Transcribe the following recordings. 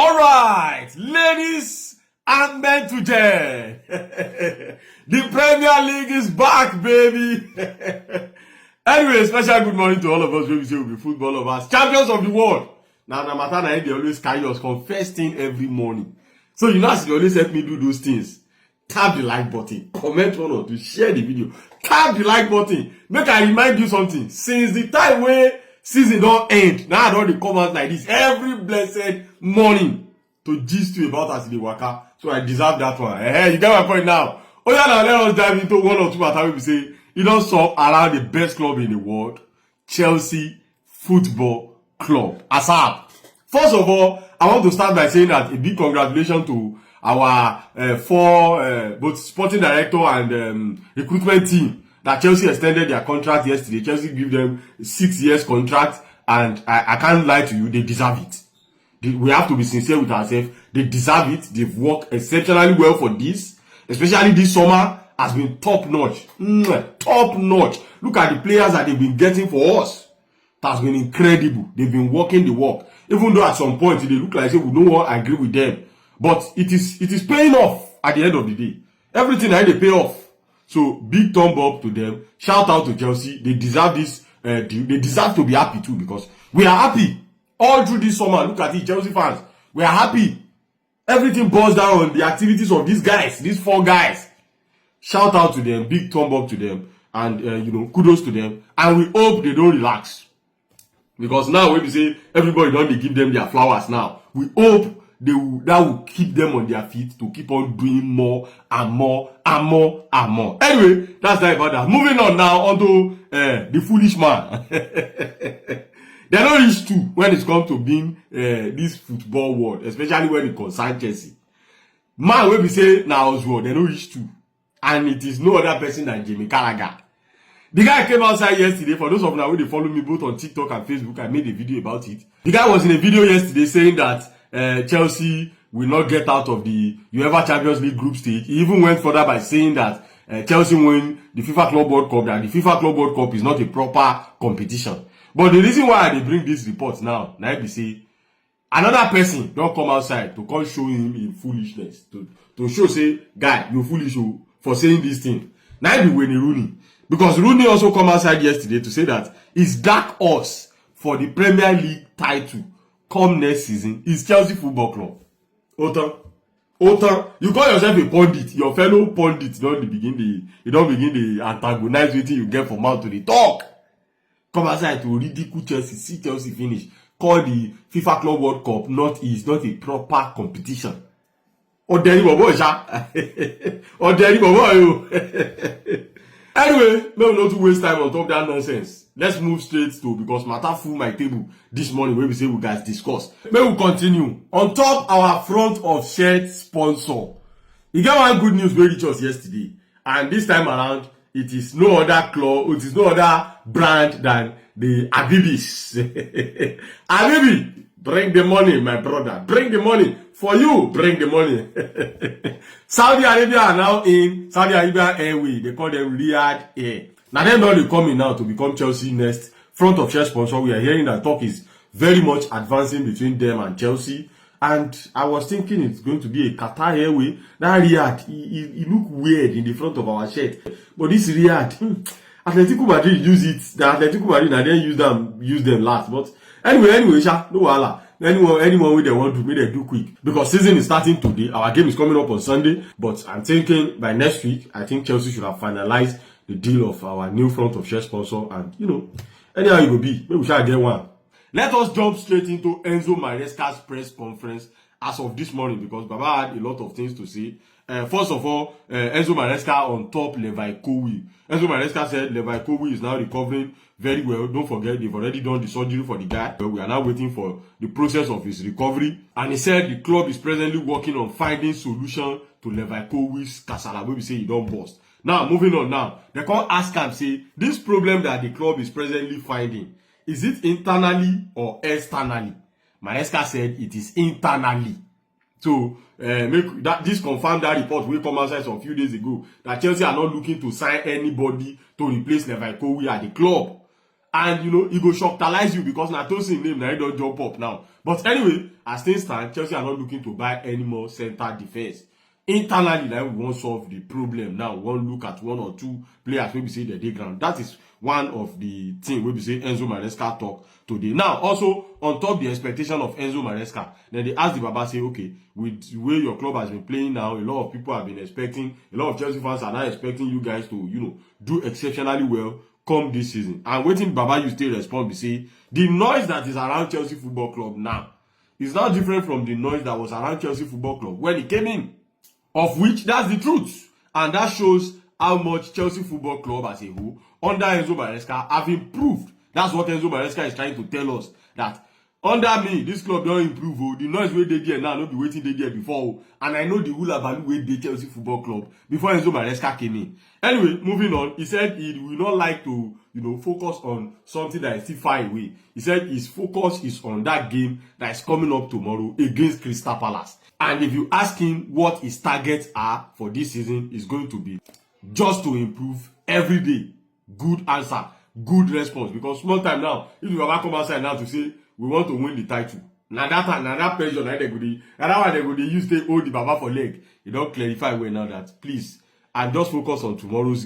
All right, ladies and gentlemen, the Premier League is back, baby. Anyway, special good morning to all of us. We say we'll be football lovers, champions of the world. Now, no matter how they always carry us confess thing every morning. So you know, as they always help me do those things. Tap the like button, comment one or two, share the video. Tap the like button. Make I remind you something. Since the time where season don't end, now I don't come out like this every blessed morning to gist you about as the waka. So I deserve that one. Hey, you get my point now. Oh yeah, now let us dive into one or two matters we say. You don't solve around the best club in the world, Chelsea Football Club. ASAP. First of all, I want to start by saying that a big congratulations to our both sporting director and recruitment team that Chelsea extended their contract yesterday. Chelsea gave them 6 years contract, and I can't lie to you, they deserve it. We have to be sincere with ourselves. They deserve it. They've worked exceptionally well for this, especially this summer has been top notch. Top notch. Look at the players that they've been getting for us. It has been incredible. They've been working the work. Even though at some point they look like say we don't want to agree with them. But it is paying off at the end of the day. Everything that they pay off. So big thumb up to them. Shout out to Chelsea. They deserve this deal. They deserve to be happy too, because we are happy all through this summer. Look at it, Chelsea fans. We are happy. Everything boils down on the activities of these guys, these 4 guys. Shout out to them. Big thumb up to them. And kudos to them. And we hope they don't relax. Because now when we say everybody don't give them their flowers now, we hope that will keep them on their feet to keep on doing more and more and more and more. Anyway, that's that about that. Moving on now onto the foolish man. They're not reach to when it comes to being this football world, especially when it concerns Chelsea. Man, when we say now as well, they're not reach to. And it is no other person than Jamie Carragher. The guy came outside yesterday. For those of you who follow me both on TikTok and Facebook, I made a video about it. The guy was in a video yesterday saying that Chelsea will not get out of the UEFA Champions League group stage. He even went further by saying that Chelsea win the FIFA Club World Cup, that the FIFA Club World Cup is not a proper competition. But the reason why they bring these reports now be say another person don't come outside to come show him in foolishness, to show say, guy, you foolish for saying this thing. Now be Wayne Rooney. Because Rooney also come outside yesterday to say that his dark horse for the Premier League title come next season is Chelsea Football Club. Otan, you call yourself a pundit. Your fellow pundits don't begin the antagonize wetin you get from mouth to the talk. Come outside to ridicule Chelsea, see Chelsea finish. Call the FIFA Club World Cup not a proper competition. Oderi bobo sha. Oderi bobo yo. Anyway, may we not waste time on top that nonsense. Let's move straight to, because matter full my table this morning where we say we guys discuss. May we continue. On top our front of shirt sponsor. You get one good news we reached us yesterday. And this time around, it is no other club, it is no other brand than the Abibis. Abibi, bring the money, my brother. Bring the money. For you, bring the money. Saudi Arabia are now in Saudi Arabia Airways. They call them Riyadh Air. Now they're not coming now to become Chelsea next front of shirt sponsor. We are hearing that talk is very much advancing between them and Chelsea. And I was thinking it's going to be a Qatar Airways. That Riyadh, it look weird in the front of our shirt. But this Riyadh, Atletico Madrid use it. The Atletico Madrid and then use them last. But anyway, sha, no wala. Anyone with they want to, make they do quick. Because season is starting today. Our game is coming up on Sunday. But I'm thinking by next week, I think Chelsea should have finalized the deal of our new front of shirt sponsor. And, anyhow it will be. Maybe we shall get one. Let us jump straight into Enzo Maresca's press conference as of this morning, because Baba had a lot of things to say. First of all, Enzo Maresca on top Levi Kowi. Enzo Maresca said Levi Kowi is now recovering very well. Don't forget, they've already done the surgery for the guy. We are now waiting for the process of his recovery. And he said the club is presently working on finding solution to Levi Kowi's kasala, where we say he don't bust. Now, moving on now. They can't ask him, say, this problem that the club is presently finding, is it internally or externally? Maresca said it is internally. So, this confirmed that report will come outside some few days ago that Chelsea are not looking to sign anybody to replace Levi Kowi at the club. And you know, he go shocktalize you because na Tosin name na he don jump up now. But anyway, as things stand, Chelsea are not looking to buy any more center defense. Internally, like, we won't solve the problem now. We won't look at one or two players wey be say dey ground. That is one of the things wey be say Enzo Maresca talk today. Now, also on top the expectation of Enzo Maresca, then they ask the Baba, say, okay, with the way your club has been playing now, a lot of people have been expecting, a lot of Chelsea fans are now expecting you guys to, you know, do exceptionally well come this season. And waiting Baba you still respond be say the noise that is around Chelsea Football Club now is not different from the noise that was around Chelsea Football Club when he came in. Of which, that's the truth. And that shows how much Chelsea Football Club as a whole, under Enzo Maresca, have improved. That's what Enzo Maresca is trying to tell us. That under me, this club don't improve. Oh. The noise wey dey there now, no be waiting they there before. Oh. And I know the hula value wey dey Chelsea Football Club before Enzo Maresca came in. Anyway, moving on, he said he will not like to, you know, focus on something that is still far away. He said his focus is on that game that is coming up tomorrow against Crystal Palace. And if you ask him what his targets are for this season, it's going to be just to improve every day. Good answer, good response. Because small time now, if you ever come outside now to say we want to win the title, now that pressure, now that one they go they use they hold the Baba for leg. You don't clarify well now that please, and just focus on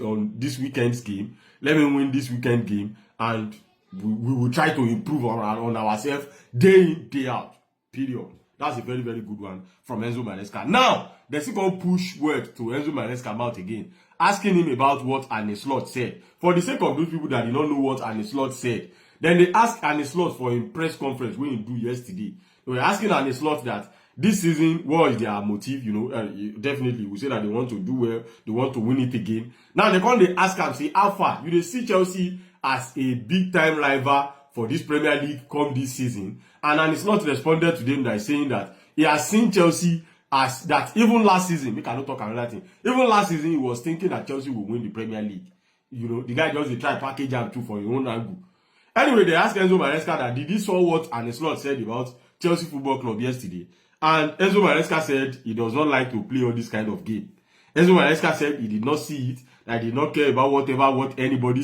on this weekend's game. Let me win this weekend game, and we will try to improve on ourselves day in, day out. Period. That's a very, very good one from Enzo Maresca. Now, they still going to push word to Enzo Maresca out again, asking him about what Arne Slot said. For the sake of those people that did not know what Arne Slot said, then they asked Arne Slot for a press conference when he do yesterday. They were asking Arne Slot that this season, what is their motive? You know, definitely, we say that they want to do well, they want to win it again. Now, they ask him, say, how far? You see Chelsea as a big-time rival for this Premier League come this season, and it's not responded to them by saying that he has seen Chelsea as that even last season, we cannot talk another thing. Even last season, he was thinking that Chelsea will win the Premier League. You know, the guy just try package him too for his own angle. Anyway, they asked Enzo Maresca that did he saw what Arne Slot said about Chelsea Football Club yesterday, and Enzo Maresca said he does not like to play all this kind of game. Enzo Maresca said he did not see it, that he did not care about what anybody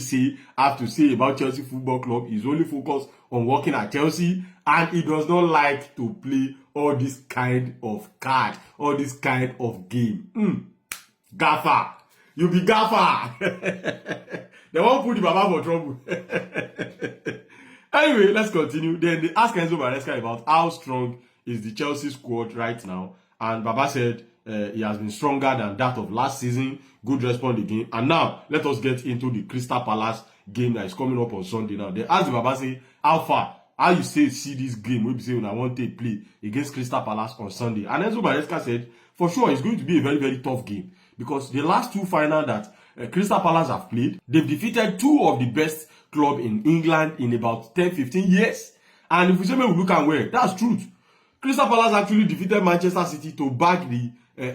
have to say about Chelsea Football Club. He's only focused on working at Chelsea, and he does not like to play all this kind of card, all this kind of game. Gaffer. You be gaffer. They won't put the Baba for trouble. Anyway, let's continue. Then they asked Enzo Maresca about how strong is the Chelsea squad right now, and Baba said he has been stronger than that of last season. Good response again. And now, let us get into the Crystal Palace game that is coming up on Sunday now. They asked the Baba, say, how far? How you see this game? Maybe say when I want to play against Crystal Palace on Sunday. And Enzo Maresca said, for sure, it's going to be a very, very tough game. Because the last two finals that Crystal Palace have played, they've defeated two of the best clubs in England in about 10-15 years. And if we say we look at where, that's truth. Crystal Palace actually defeated Manchester City to bag the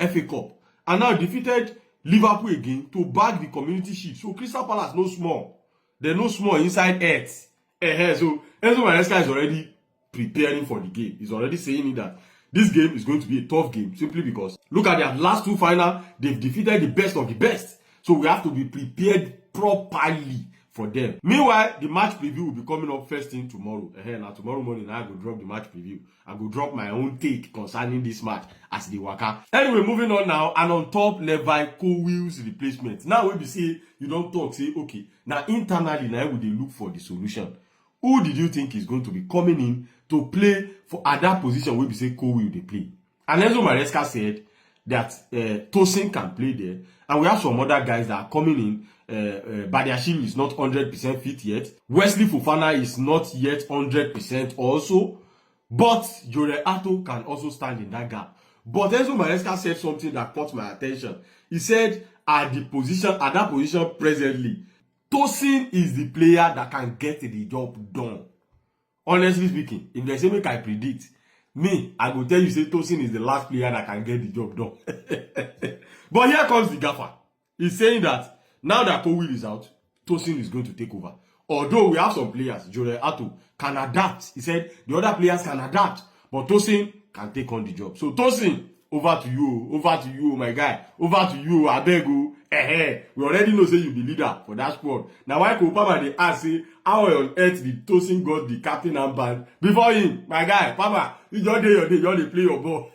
FA Cup. And now defeated Liverpool again to bag the Community Shield. So Crystal Palace no small. They're no small inside earth. So Enzo Maresca is already preparing for the game. He's already saying that this game is going to be a tough game simply because look at their last two finals. They've defeated the best of the best. So we have to be prepared properly for them. Meanwhile, the match preview will be coming up first thing tomorrow. Now tomorrow morning, I go drop the match preview. I go drop my own take concerning this match as the waka. Anyway, moving on now, and on top, Levi Colwill's replacement. Now when we say you don't talk, say okay. Now internally, now we look for the solution. Who did you think is going to be coming in to play for at that position where we say Colwill they play? And Enzo Maresca said that Tosin can play there, and we have some other guys that are coming in. Badiashile is not 100% fit yet. Wesley Fofana is not yet 100% also. But Jorel Ato can also stand in that gap. But Enzo Maresca said something that caught my attention. He said at that position presently, Tosin is the player that can get the job done. Honestly speaking, if they say make I predict, me, I will tell you say Tosin is the last player that can get the job done. But here comes the gaffer. He's saying that now that Colwill is out, Tosin is going to take over. Although we have some players, Jorel Ato can adapt. He said the other players can adapt, but Tosin can take on the job. So Tosin, over to you, my guy. Over to you, I beg you. We already know say you be leader for that squad. Now why Cole Palmer dey ask say how on earth the Tosin got the captain armband before him, my guy? Palmer, you just dey play your ball.